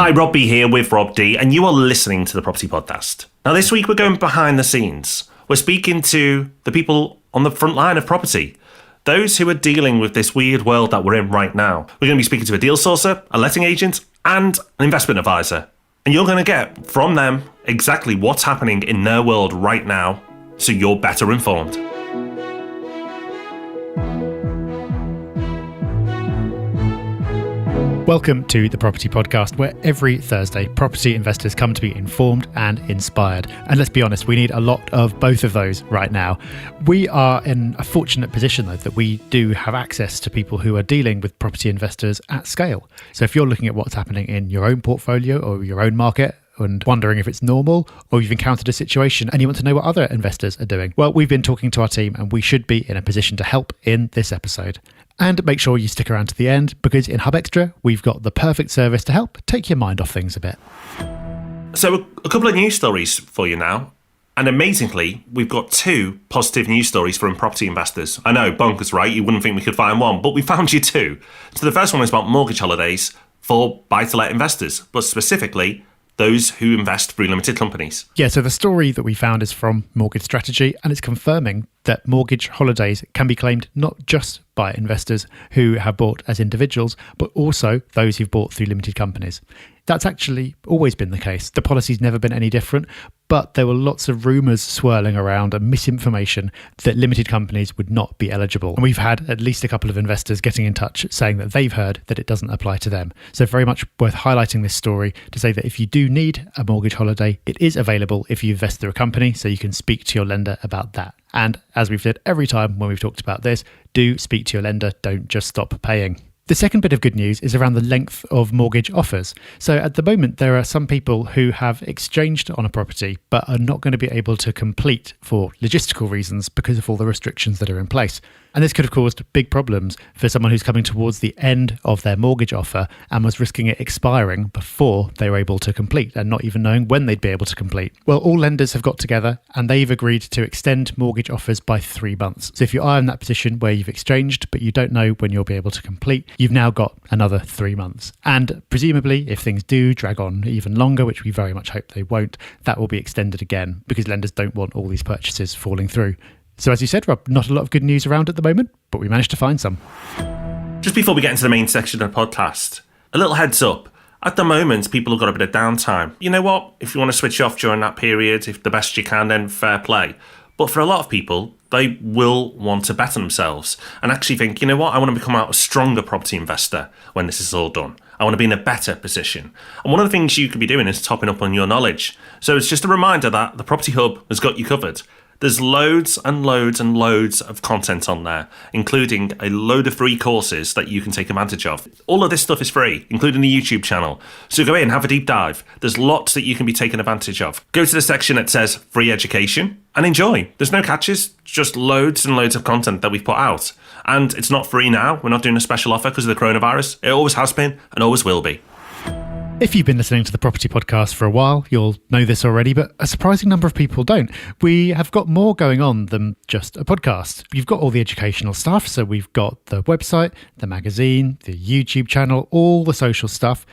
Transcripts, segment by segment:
Hi, Rob B here with Rob D, and you are listening to the Property Podcast. Now, this week we're going behind the scenes. We're speaking to the people on the front line of property, those who are dealing with this weird world that we're in right now. We're going to be speaking to a deal sourcer, a letting agent, and an investment advisor. And you're going to get from them exactly what's happening in their world right now, so you're better informed. Welcome to the Property Podcast, where every Thursday property investors come to be informed and inspired. And let's be honest, we need a lot of both of those right now. We are in a fortunate position, though, that we do have access to people who are dealing with property investors at scale. So if you're looking at what's happening in your own portfolio or your own market, and wondering if it's normal, or you've encountered a situation and you want to know what other investors are doing, well, we've been talking to our team and we should be in a position to help in this episode. And make sure you stick around to the end, because in Hub Extra, we've got the perfect service to help take your mind off things a bit. So a couple of news stories for you now. And amazingly, we've got two positive news stories from property investors. I know, bonkers, right? You wouldn't think we could find one, but we found you two. So the first one is about mortgage holidays for buy-to-let investors, but specifically those who invest through limited companies. Yeah, so the story that we found is from Mortgage Strategy, and it's confirming that mortgage holidays can be claimed not just by investors who have bought as individuals, but also those who've bought through limited companies. That's actually always been the case. The policy's never been any different, but there were lots of rumours swirling around and misinformation that limited companies would not be eligible. And we've had at least a couple of investors getting in touch saying that they've heard that it doesn't apply to them. So very much worth highlighting this story to say that if you do need a mortgage holiday, it is available if you invest through a company, so you can speak to your lender about that. And as we've said every time when we've talked about this, do speak to your lender, don't just stop paying. The second bit of good news is around the length of mortgage offers. So at the moment, there are some people who have exchanged on a property but are not going to be able to complete for logistical reasons because of all the restrictions that are in place. And this could have caused big problems for someone who's coming towards the end of their mortgage offer and was risking it expiring before they were able to complete and not even knowing when they'd be able to complete. Well, all lenders have got together and they've agreed to extend mortgage offers by 3 months. So if you are in that position where you've exchanged but you don't know when you'll be able to complete, you've now got another 3 months. And presumably, if things do drag on even longer, which we very much hope they won't, that will be extended again because lenders don't want all these purchases falling through. So as you said, Rob, not a lot of good news around at the moment, but we managed to find some. Just before we get into the main section of the podcast, a little heads up. At the moment, people have got a bit of downtime. You know what? If you want to switch off during that period, if the best you can, then fair play. But for a lot of people, they will want to better themselves and actually think, you know what? I want to become a stronger property investor when this is all done. I want to be in a better position. And one of the things you could be doing is topping up on your knowledge. So it's just a reminder that the Property Hub has got you covered. There's loads and loads and loads of content on there, including a load of free courses that you can take advantage of. All of this stuff is free, including the YouTube channel. So go in, have a deep dive. There's lots that you can be taking advantage of. Go to the section that says free education and enjoy. There's no catches, just loads and loads of content that we've put out. And it's not free now. We're not doing a special offer because of the coronavirus. It always has been and always will be. If you've been listening to the Property Podcast for a while, you'll know this already, but a surprising number of people don't. We have got more going on than just a podcast. You've got all the educational stuff, so we've got the website, the magazine, the YouTube channel, all the social stuff,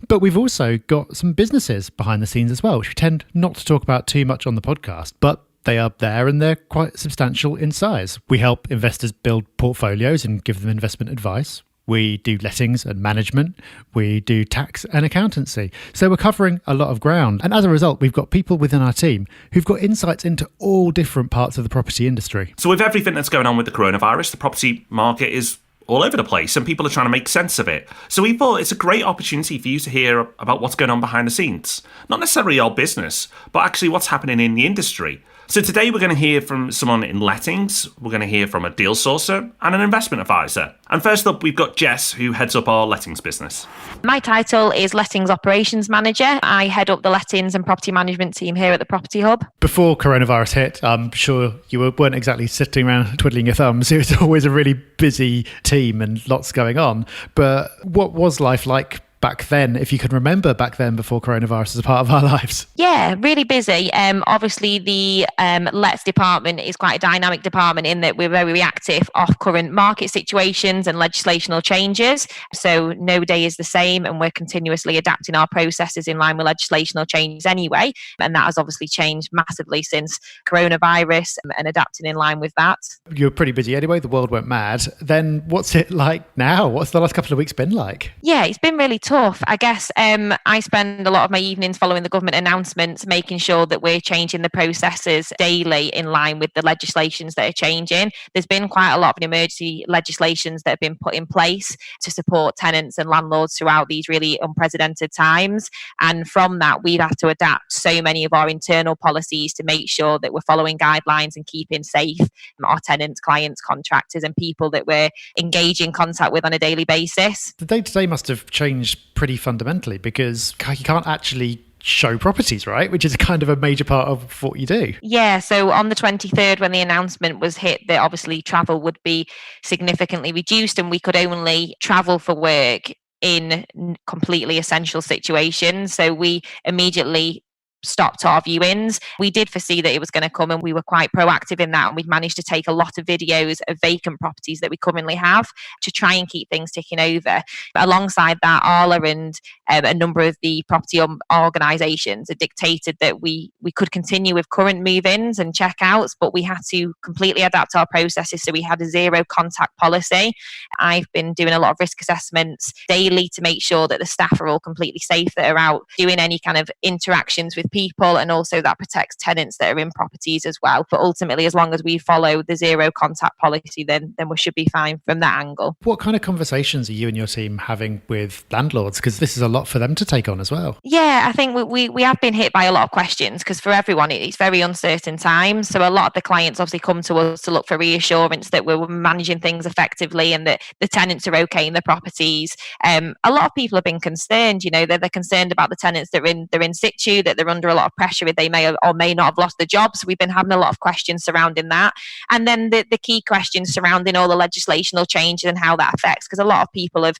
but we've also got some businesses behind the scenes as well, which we tend not to talk about too much on the podcast, but they are there and they're quite substantial in size. We help investors build portfolios and give them investment advice. We do lettings and management. We do tax and accountancy. So we're covering a lot of ground. And as a result, we've got people within our team who've got insights into all different parts of the property industry. So with everything that's going on with the coronavirus, the property market is all over the place and people are trying to make sense of it. So we thought it's a great opportunity for you to hear about what's going on behind the scenes. Not necessarily our business, but actually what's happening in the industry. So today we're going to hear from someone in lettings, we're going to hear from a deal sourcer and an investment advisor. And first up, we've got Jess, who heads up our lettings business. My title is Lettings Operations Manager. I head up the lettings and property management team here at the Property Hub. Before coronavirus hit, I'm sure you weren't exactly sitting around twiddling your thumbs. It was always a really busy team and lots going on. But what was life like back then, if you can remember back then before coronavirus was a part of our lives? Yeah, really busy. Obviously, the Let's department is quite a dynamic department in that we're very reactive off current market situations and legislational changes. So no day is the same, and we're continuously adapting our processes in line with legislational changes anyway. And that has obviously changed massively since coronavirus, and adapting in line with that. You were pretty busy anyway. The world went mad. Then what's it like now? What's the last couple of weeks been like? Yeah, it's been really tough. I guess I spend a lot of my evenings following the government announcements, making sure that we're changing the processes daily in line with the legislations that are changing. There's been quite a lot of emergency legislations that have been put in place to support tenants and landlords throughout these really unprecedented times. And from that, we've had to adapt so many of our internal policies to make sure that we're following guidelines and keeping safe our tenants, clients, contractors, and people that we're engaging contact with on a daily basis. The day-to-day must have changed pretty fundamentally because you can't actually show properties, right? Which is kind of a major part of what you do. Yeah, so on the 23rd, when the announcement was hit that obviously travel would be significantly reduced and we could only travel for work in completely essential situations. So we immediately stopped our viewings. We did foresee that it was going to come, and we were quite proactive in that, and we've managed to take a lot of videos of vacant properties that we currently have to try and keep things ticking over. But alongside that, Arla and a number of the property organisations had dictated that we could continue with current move-ins and check-outs, but we had to completely adapt our processes, so we had a zero contact policy. I've been doing a lot of risk assessments daily to make sure that the staff are all completely safe, that are out doing any kind of interactions with people, and also that protects tenants that are in properties as well. But ultimately, as long as we follow the zero contact policy, then we should be fine from that angle. What kind of conversations are you and your team having with landlords? Because this is a lot for them to take on as well. Yeah, I think we have been hit by a lot of questions because for everyone, it's very uncertain times. So a lot of the clients obviously come to us to look for reassurance that we're managing things effectively and that the tenants are okay in the properties. A lot of people have been concerned, they're concerned about the tenants that they're in situ, that they're under a lot of pressure if they may or may not have lost their jobs. So we've been having a lot of questions surrounding that. And then the key questions surrounding all the legislational changes and how that affects, because a lot of people have,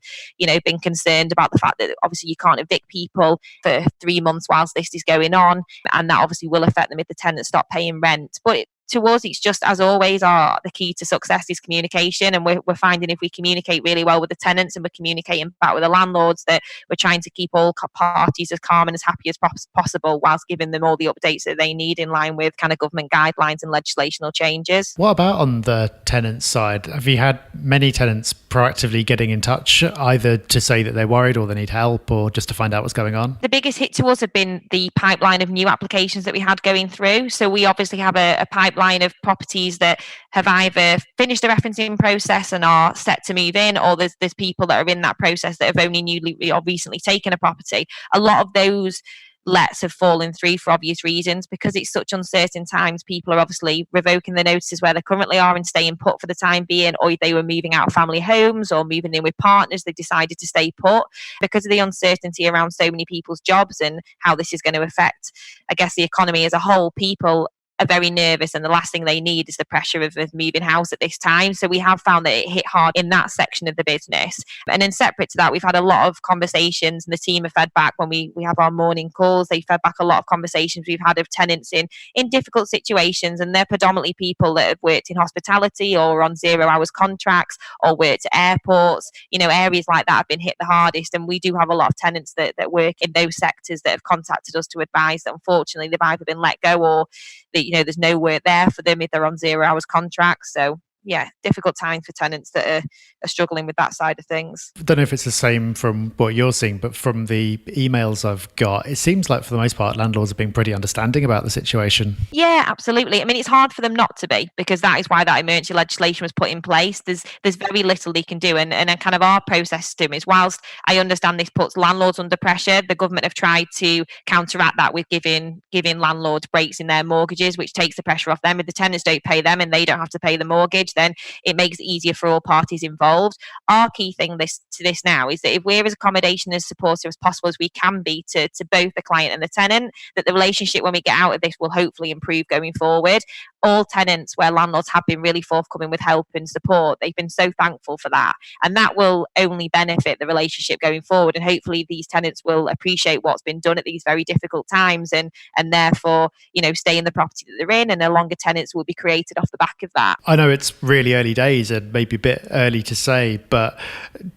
been concerned about the fact that obviously you can't evict people for 3 months whilst this is going on. And that obviously will affect them if the tenants stop paying rent. But to us, it's just, as always, the key to success is communication. And we're finding if we communicate really well with the tenants and we're communicating back with the landlords, that we're trying to keep all parties as calm and as happy as possible whilst giving them all the updates that they need in line with kind of government guidelines and legislational changes. What about on the tenant side? Have you had many tenants proactively getting in touch, either to say that they're worried or they need help or just to find out what's going on? The biggest hit to us have been the pipeline of new applications that we had going through. So we obviously have a pipeline of properties that have either finished the referencing process and are set to move in, or there's people that are in that process that have only newly or recently taken a property. A lot of those lets have fallen through for obvious reasons because it's such uncertain times. People are obviously revoking the notices where they currently are and staying put for the time being, or if they were moving out of family homes or moving in with partners, they decided to stay put because of the uncertainty around so many people's jobs and how this is going to affect, I guess, the economy as a whole. People are very nervous, and the last thing they need is the pressure of moving house at this time. So we have found that it hit hard in that section of the business. And then separate to that, we've had a lot of conversations, and the team have fed back when we have our morning calls. They fed back a lot of conversations we've had of tenants in difficult situations, and they're predominantly people that have worked in hospitality or on 0 hours contracts or worked at airports. Areas like that have been hit the hardest, and we do have a lot of tenants that work in those sectors that have contacted us to advise that unfortunately they've either been let go or that there's no work there for them if they're on 0 hours contracts. So yeah, difficult time for tenants that are struggling with that side of things. I don't know if it's the same from what you're seeing, but from the emails I've got, it seems like for the most part, landlords have been pretty understanding about the situation. Yeah, absolutely. I mean, it's hard for them not to be, because that is why that emergency legislation was put in place. There's very little they can do. And kind of our process system is, whilst I understand this puts landlords under pressure, the government have tried to counteract that with giving landlords breaks in their mortgages, which takes the pressure off them. If the tenants don't pay them and they don't have to pay the mortgage, mortgage, then it makes it easier for all parties involved. Our key thing to this now is that if we're as accommodation as supportive as possible as we can be to both the client and the tenant, that the relationship when we get out of this will hopefully improve going forward. All tenants where landlords have been really forthcoming with help and support, they've been so thankful for that. And that will only benefit the relationship going forward. And hopefully these tenants will appreciate what's been done at these very difficult times and therefore, stay in the property that they're in, and no longer tenants will be created off the back of that. I know it's really early days and maybe a bit early to say, but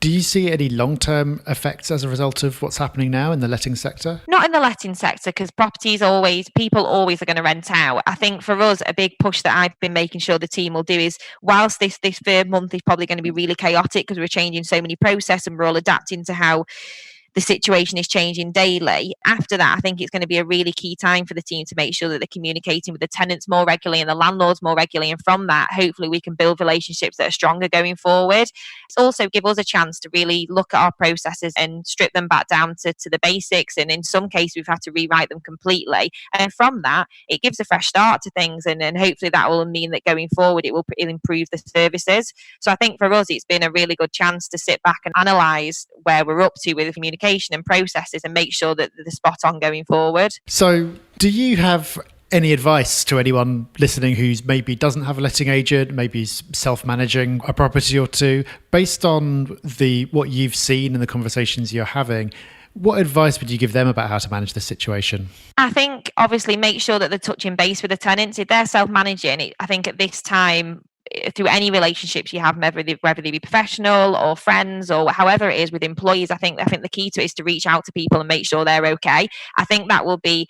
do you see any long-term effects as a result of what's happening now in the letting sector? Not in the letting sector, because people always are going to rent out. I think for us, a big push that I've been making sure the team will do is, whilst this third month is probably going to be really chaotic because we're changing so many processes and we're all adapting to how the situation is changing daily. After that, I think it's going to be a really key time for the team to make sure that they're communicating with the tenants more regularly and the landlords more regularly. And from that, hopefully we can build relationships that are stronger going forward. It's also give us a chance to really look at our processes and strip them back down to the basics. And in some cases, we've had to rewrite them completely. And from that, it gives a fresh start to things. And hopefully that will mean that going forward, it'll improve the services. So I think for us, it's been a really good chance to sit back and analyse where we're up to with communication and processes and make sure that they're spot on going forward. So do you have any advice to anyone listening who's maybe doesn't have a letting agent, maybe is self-managing a property or two, based on what you've seen and the conversations you're having? What advice would you give them about how to manage this situation? I think obviously make sure that they're touching base with the tenants. If they're self-managing, I think at this time, through any relationships you have, whether they be professional or friends or however it is with employees, I think the key to it is to reach out to people and make sure they're okay. I think that will be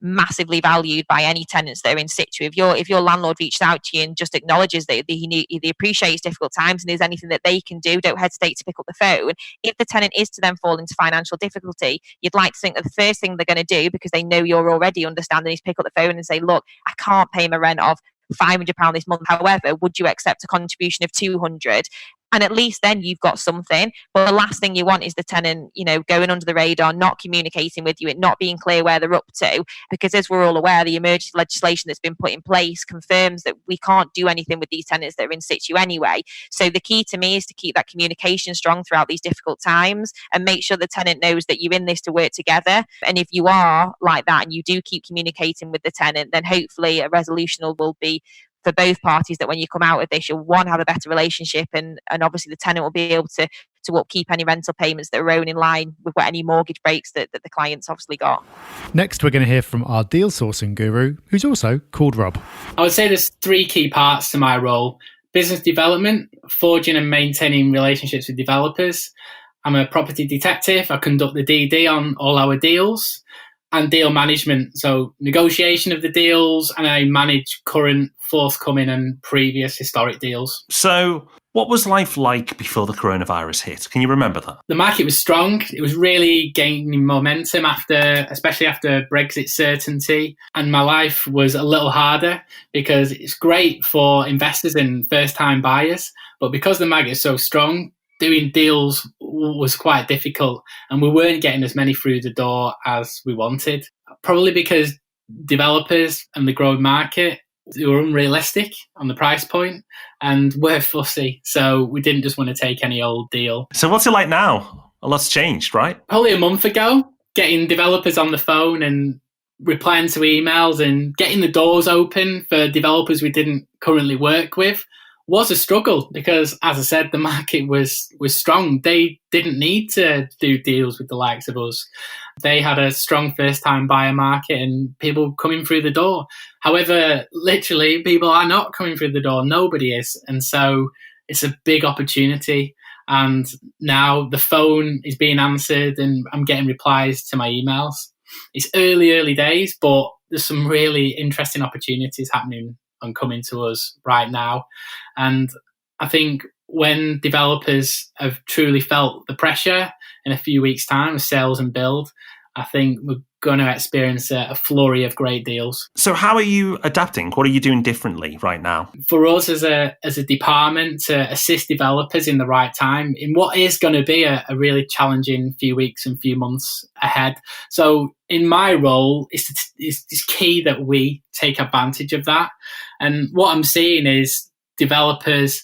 massively valued by any tenants that are in situ. If your landlord reached out to you and just acknowledges that he appreciates difficult times and there's anything that they can do, don't hesitate to pick up the phone. If the tenant is to then fall into financial difficulty, you'd like to think that the first thing they're going to do, because they know you're already understanding, is pick up the phone and say, look, I can't pay my rent of £500 this month. However, would you accept a contribution of £200? And at least then you've got something. But the last thing you want is the tenant, going under the radar, not communicating with you, and not being clear where they're up to. Because as we're all aware, the emergency legislation that's been put in place confirms that we can't do anything with these tenants that are in situ anyway. So the key to me is to keep that communication strong throughout these difficult times and make sure the tenant knows that you're in this to work together. And if you are like that and you do keep communicating with the tenant, then hopefully a resolution will be for both parties, that when you come out of this, you'll have a better relationship, and obviously the tenant will be able to upkeep any rental payments that are owed in line with any mortgage breaks that the client's obviously got. Next, we're going to hear from our deal sourcing guru, who's also called Rob. I would say there's three key parts to my role: business development, forging and maintaining relationships with developers. I'm a property detective. I conduct the DD on all our deals. And deal management, so negotiation of the deals, and I manage current, forthcoming and previous historic deals. So what was life like before the coronavirus hit? Can you remember that? The market was strong. It was really gaining momentum especially after Brexit certainty. And my life was a little harder because it's great for investors and first-time buyers. But because the market is so strong, doing deals was quite difficult, and we weren't getting as many through the door as we wanted. Probably because developers and the growing market, they were unrealistic on the price point and were fussy. So we didn't just want to take any old deal. So what's it like now? A lot's changed, right? Probably a month ago, getting developers on the phone and replying to emails and getting the doors open for developers we didn't currently work with was a struggle because, as I said, the market was strong. They didn't need to do deals with the likes of us. They had a strong first-time buyer market and people coming through the door. However, literally, people are not coming through the door. Nobody is. And so it's a big opportunity. And now the phone is being answered and I'm getting replies to my emails. It's early days, but there's some really interesting opportunities happening and coming to us right now. And I think when developers have truly felt the pressure in a few weeks' time of sales and build, I think we're going to experience a flurry of great deals. So how are you adapting? What are you doing differently right now? For us as a department to assist developers in the right time in what is going to be a really challenging few weeks and few months ahead. So in my role, it's key that we take advantage of that. And what I'm seeing is developers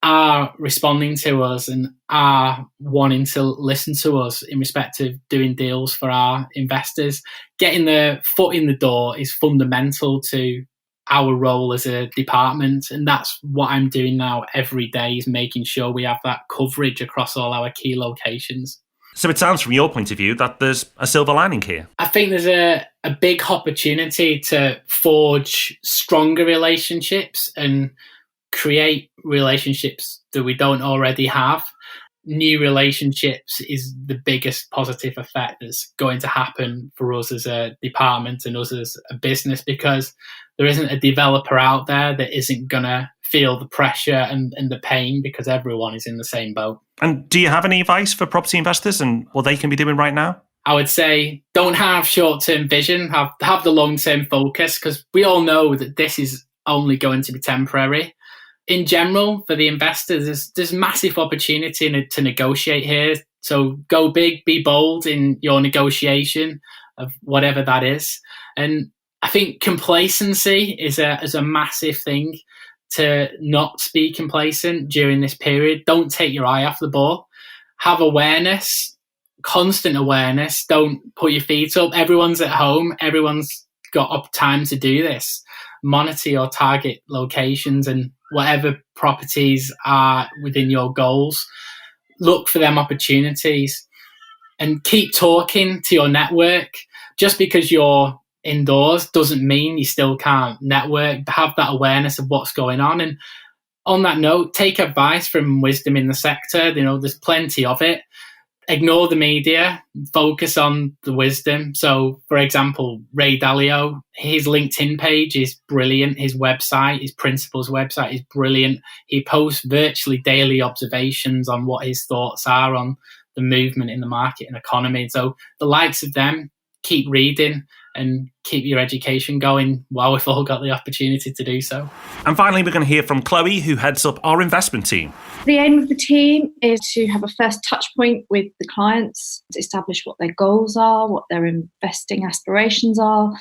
are responding to us and are wanting to listen to us in respect of doing deals for our investors. Getting the foot in the door is fundamental to our role as a department, and that's what I'm doing now every day, is making sure we have that coverage across all our key locations. So it sounds from your point of view that there's a silver lining here. I think there's a big opportunity to forge stronger relationships and create relationships that we don't already have. New relationships is the biggest positive effect that's going to happen for us as a department and us as a business, because there isn't a developer out there that isn't going to feel the pressure and the pain, because everyone is in the same boat. And do you have any advice for property investors and what they can be doing right now? I would say don't have short-term vision, have the long-term focus, because we all know that this is only going to be temporary. In general, for the investors, there's massive opportunity to negotiate here. So go big, be bold in your negotiation of whatever that is. And I think complacency is a massive thing, to not be complacent during this period. Don't take your eye off the ball. Have awareness, constant awareness. Don't put your feet up. Everyone's at home. Everyone's got time to do this. Monitor your target locations and whatever properties are within your goals. Look for them opportunities and keep talking to your network. Just because you're indoors doesn't mean you still can't network. Have that awareness of what's going on. And on that note, take advice from wisdom in the sector. There's plenty of it. Ignore the media, focus on the wisdom. So, for example, Ray Dalio, his LinkedIn page is brilliant. His website, his principal's website is brilliant. He posts virtually daily observations on what his thoughts are on the movement in the market and economy. So the likes of them, keep reading and keep your education going while we've all got the opportunity to do so. And finally, we're going to hear from Chloe, who heads up our investment team. The aim of the team is to have a first touch point with the clients, to establish what their goals are, what their investing aspirations are,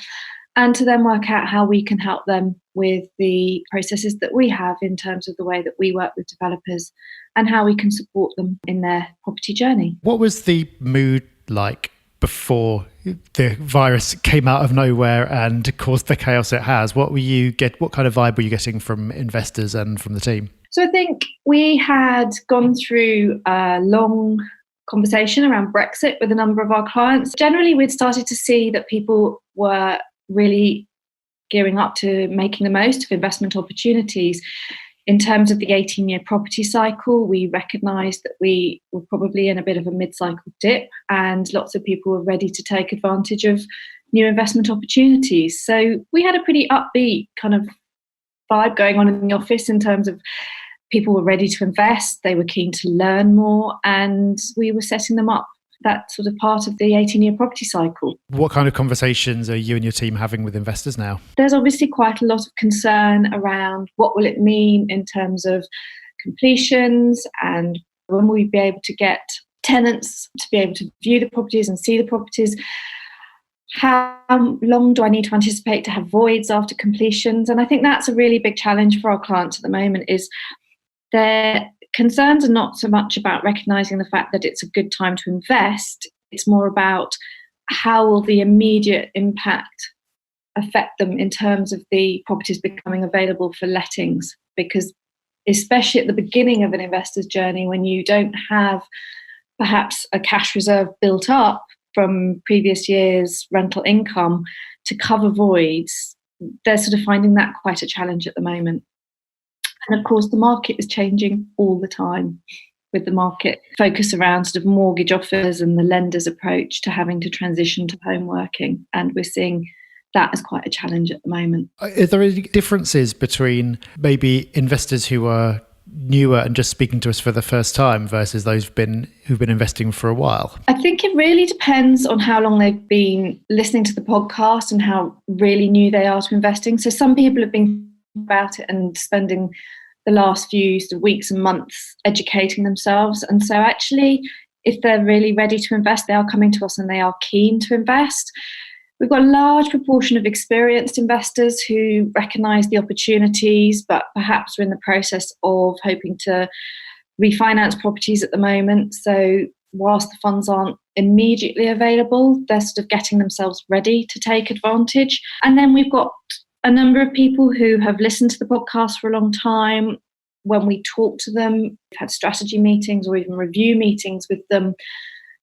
and to then work out how we can help them with the processes that we have in terms of the way that we work with developers and how we can support them in their property journey. What was the mood like before the virus came out of nowhere and caused the chaos it has? What kind of vibe were you getting from investors and from the team? So I think we had gone through a long conversation around Brexit with a number of our clients. Generally, we'd started to see that people were really gearing up to making the most of investment opportunities. In terms of the 18-year property cycle, we recognised that we were probably in a bit of a mid-cycle dip, and lots of people were ready to take advantage of new investment opportunities. So we had a pretty upbeat kind of vibe going on in the office in terms of people were ready to invest, they were keen to learn more, and we were setting them up that sort of part of the 18-year property cycle. What kind of conversations are you and your team having with investors now? There's obviously quite a lot of concern around what will it mean in terms of completions, and when will we be able to get tenants to be able to view the properties and see the properties. How long do I need to anticipate to have voids after completions? And I think that's a really big challenge for our clients at the moment, is their concerns are not so much about recognising the fact that it's a good time to invest. It's more about how will the immediate impact affect them in terms of the properties becoming available for lettings. Because especially at the beginning of an investor's journey, when you don't have perhaps a cash reserve built up from previous years' rental income to cover voids, they're sort of finding that quite a challenge at the moment. And of course, the market is changing all the time, with the market focus around sort of mortgage offers and the lender's approach to having to transition to home working. And we're seeing that as quite a challenge at the moment. Are there any differences between maybe investors who are newer and just speaking to us for the first time versus those who've been investing for a while? I think it really depends on how long they've been listening to the podcast and how really new they are to investing. So some people have been about it and spending the last few weeks and months educating themselves. And so actually, if they're really ready to invest, they are coming to us and they are keen to invest. We've got a large proportion of experienced investors who recognise the opportunities, but perhaps are in the process of hoping to refinance properties at the moment. So whilst the funds aren't immediately available, they're sort of getting themselves ready to take advantage. And then we've got a number of people who have listened to the podcast for a long time. When we talk to them, we've had strategy meetings or even review meetings with them,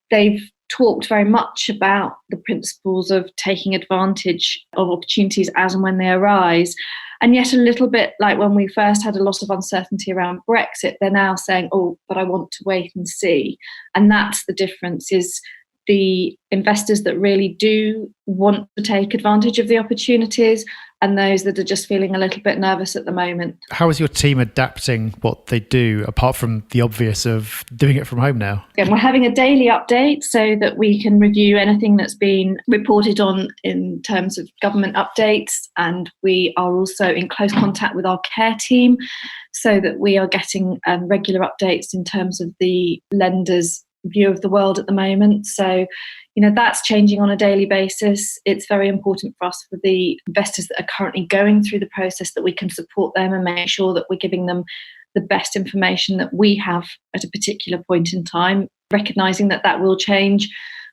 they've talked very much about the principles of taking advantage of opportunities as and when they arise. And yet a little bit like when we first had a lot of uncertainty around Brexit, they're now saying, oh, but I want to wait and see. And that's the difference, is the investors that really do want to take advantage of the opportunities and those that are just feeling a little bit nervous at the moment. How is your team adapting what they do, apart from the obvious of doing it from home now? Again, we're having a daily update so that we can review anything that's been reported on in terms of government updates. And we are also in close contact with our care team so that we are getting regular updates in terms of the lenders' view of the world at the moment. So, that's changing on a daily basis. It's very important for us, for the investors that are currently going through the process, that we can support them and make sure that we're giving them the best information that we have at a particular point in time, recognising that that will change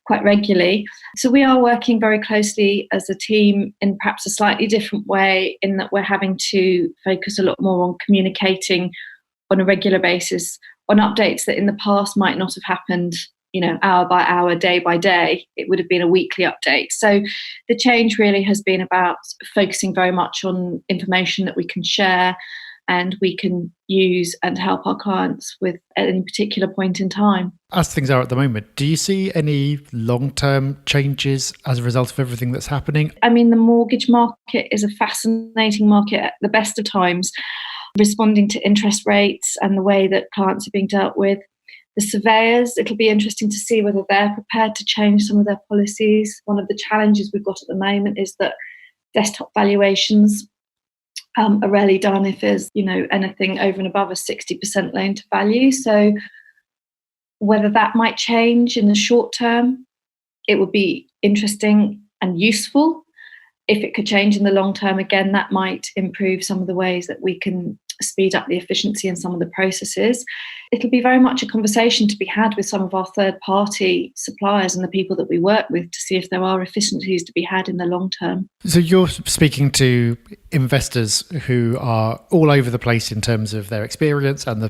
quite regularly. So we are working very closely as a team in perhaps a slightly different way, in that we're having to focus a lot more on communicating on a regular basis on updates that in the past might not have happened, hour by hour, day by day. It would have been a weekly update. So the change really has been about focusing very much on information that we can share and we can use and help our clients with at any particular point in time. As things are at the moment, do you see any long-term changes as a result of everything that's happening? I mean, the mortgage market is a fascinating market at the best of times, responding to interest rates and the way that clients are being dealt with. The surveyors, it'll be interesting to see whether they're prepared to change some of their policies. One of the challenges we've got at the moment is that desktop valuations are rarely done if there's, anything over and above a 60% loan to value. So whether that might change in the short term, it would be interesting and useful. If it could change in the long term, again, that might improve some of the ways that we can speed up the efficiency in some of the processes. It'll be very much a conversation to be had with some of our third-party suppliers and the people that we work with to see if there are efficiencies to be had in the long term. So you're speaking to investors who are all over the place in terms of their experience and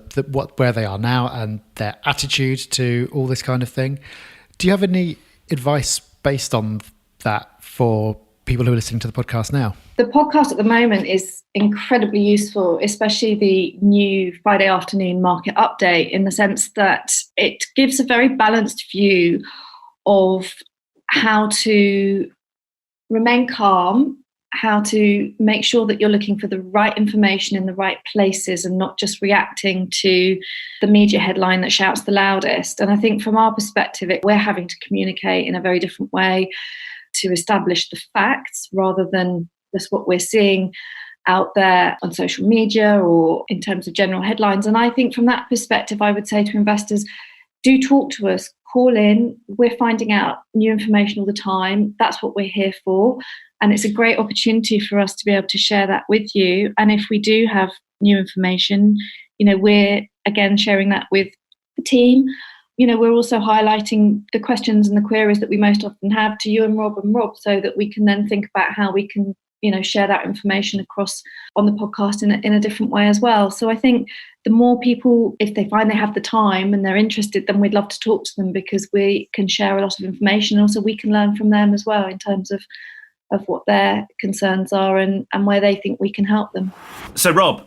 where they are now and their attitude to all this kind of thing. Do you have any advice based on that for people who are listening to the podcast now? The podcast at the moment is incredibly useful, especially the new Friday afternoon market update, in the sense that it gives a very balanced view of how to remain calm, how to make sure that you're looking for the right information in the right places and not just reacting to the media headline that shouts the loudest. And I think from our perspective, we're having to communicate in a very different way to establish the facts rather than just what we're seeing out there on social media or in terms of general headlines. And I think from that perspective, I would say to investors, do talk to us, call in. We're finding out new information all the time. That's what we're here for. And it's a great opportunity for us to be able to share that with you. And if we do have new information, we're again sharing that with the team. We're also highlighting the questions and the queries that we most often have to you and Rob, so that we can then think about how we can, share that information across on the podcast in a different way as well. So I think the more people, if they find they have the time and they're interested, then we'd love to talk to them because we can share a lot of information. Also, we can learn from them as well in terms of what their concerns are and where they think we can help them. So, Rob,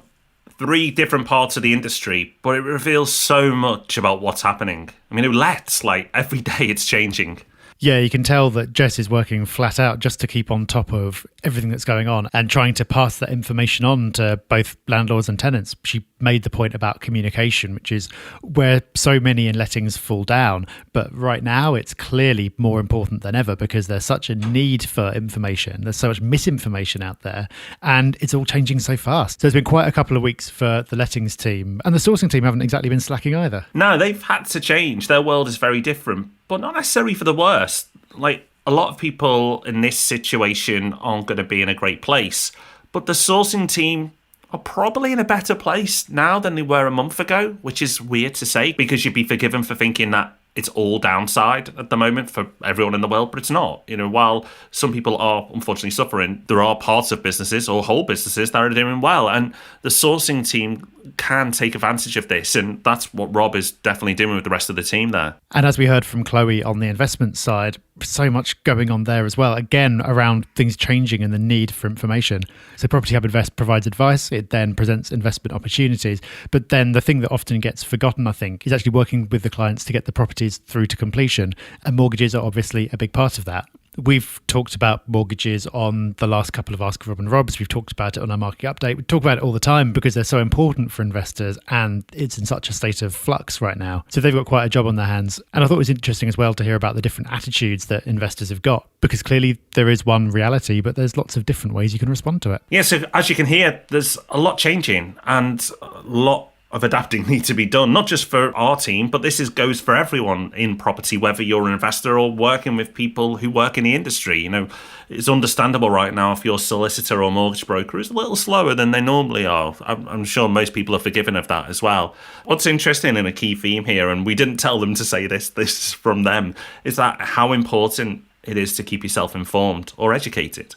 3 different parts of the industry, but it reveals so much about what's happening. I mean, every day it's changing. Yeah, you can tell that Jess is working flat out just to keep on top of everything that's going on and trying to pass that information on to both landlords and tenants. She made the point about communication, which is where so many in lettings fall down. But right now, it's clearly more important than ever because there's such a need for information. There's so much misinformation out there and it's all changing so fast. So it's been quite a couple of weeks for the lettings team, and the sourcing team haven't exactly been slacking either. No, they've had to change. Their world is very different, but not necessarily for the worst. Like, a lot of people in this situation aren't going to be in a great place, but the sourcing team are probably in a better place now than they were a month ago, which is weird to say because you'd be forgiven for thinking that it's all downside at the moment for everyone in the world, but it's not. You know, while some people are unfortunately suffering, there are parts of businesses or whole businesses that are doing well, and the sourcing team can take advantage of this, and that's what Rob is definitely doing with the rest of the team there. And as we heard from Chloe on the investment side, so much going on there as well, again, around things changing and the need for information. So Property Hub Invest provides advice, it then presents investment opportunities, but then the thing that often gets forgotten, I think, is actually working with the clients to get the properties through to completion, and mortgages are obviously a big part of that. We've talked about mortgages on the last couple of Ask Rob and Robs. We've talked about it on our market update. We talk about it all the time because they're so important for investors and it's in such a state of flux right now. So they've got quite a job on their hands. And I thought it was interesting as well to hear about the different attitudes that investors have got, because clearly there is one reality, but there's lots of different ways you can respond to it. Yeah, so as you can hear, there's a lot changing and a lot of adapting need to be done, not just for our team, but this goes for everyone in property, whether you're an investor or working with people who work in the industry. You know, it's understandable right now if your solicitor or mortgage broker is a little slower than they normally are. I'm sure most people are forgiving of that as well. What's interesting and a key theme here, and we didn't tell them to say this is from them, is that how important it is to keep yourself informed or educated.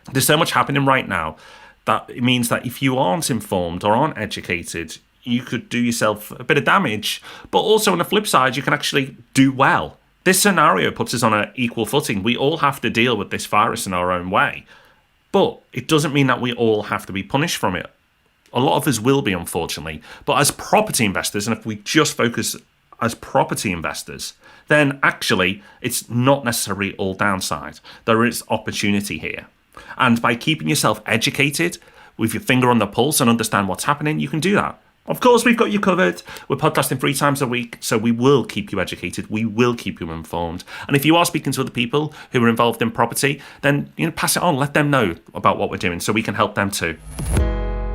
There's so much happening right now that it means that if you aren't informed or aren't educated, you could do yourself a bit of damage, but also on the flip side, you can actually do well. This scenario puts us on an equal footing. We all have to deal with this virus in our own way, but it doesn't mean that we all have to be punished from it. A lot of us will be, unfortunately, but as property investors, and if we just focus as property investors, then actually it's not necessarily all downside. There is opportunity here. And by keeping yourself educated with your finger on the pulse and understand what's happening, you can do that. Of course, we've got you covered. We're podcasting 3 times a week, so we will keep you educated. We will keep you informed. And if you are speaking to other people who are involved in property, then pass it on. Let them know about what we're doing so we can help them too.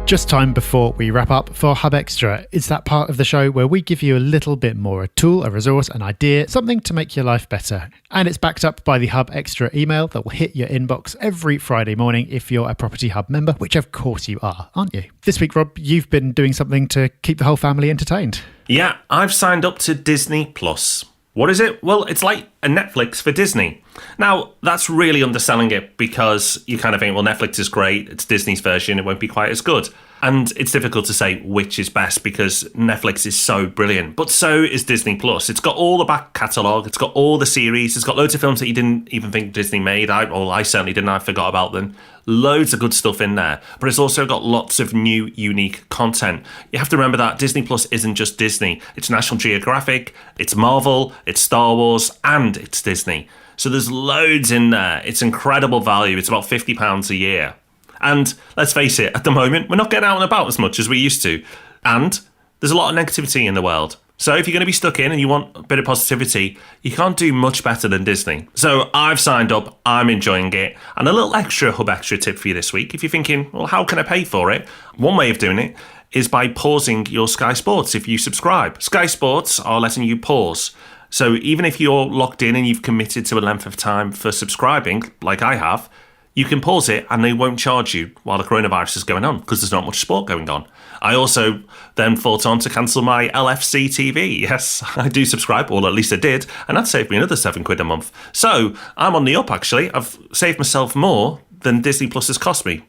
Just time before we wrap up for Hub Extra. It's that part of the show where we give you a little bit more, a tool, a resource, an idea, something to make your life better. And it's backed up by the Hub Extra email that will hit your inbox every Friday morning if you're a Property Hub member, which of course you are, aren't you? This week, Rob, you've been doing something to keep the whole family entertained. Yeah, I've signed up to Disney Plus. What is it? Well, it's like a Netflix for Disney. Now, that's really underselling it because you kind of think, well, Netflix is great, it's Disney's version, it won't be quite as good. And it's difficult to say which is best because Netflix is so brilliant, but so is Disney Plus. It's got all the back catalogue, it's got all the series, it's got loads of films that you didn't even think Disney made. I certainly didn't, I forgot about them. Loads of good stuff in there, but it's also got lots of new, unique content. You have to remember that Disney Plus isn't just Disney. It's National Geographic, it's Marvel, it's Star Wars, and it's Disney. So there's loads in there. It's incredible value. It's about £50 a year. And let's face it, at the moment, we're not getting out and about as much as we used to. And there's a lot of negativity in the world. So if you're going to be stuck in and you want a bit of positivity, you can't do much better than Disney. So I've signed up, I'm enjoying it. And a little extra Hub Extra tip for you this week. If you're thinking, well, how can I pay for it? One way of doing it is by pausing your Sky Sports if you subscribe. Sky Sports are letting you pause. So even if you're locked in and you've committed to a length of time for subscribing, like I have, you can pause it and they won't charge you while the coronavirus is going on because there's not much sport going on. I also then thought on to cancel my LFC TV. Yes, I do subscribe, or at least I did, and that saved me another £7 a month. So I'm on the up, actually. I've saved myself more than Disney Plus has cost me.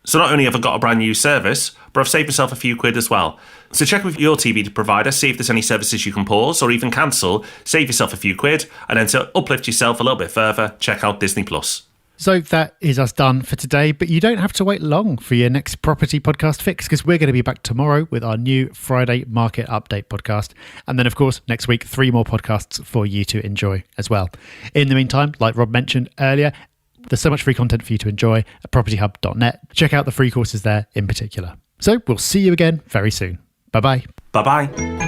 So not only have I got a brand new service, but I've saved myself a few quid as well. So check with your TV provider, see if there's any services you can pause or even cancel, save yourself a few quid, and then to uplift yourself a little bit further, check out Disney Plus. So that is us done for today, but you don't have to wait long for your next property podcast fix because we're going to be back tomorrow with our new Friday market update podcast. And then, of course, next week, 3 more podcasts for you to enjoy as well. In the meantime, like Rob mentioned earlier, there's so much free content for you to enjoy at propertyhub.net. Check out the free courses there in particular. So we'll see you again very soon. Bye-bye. Bye-bye.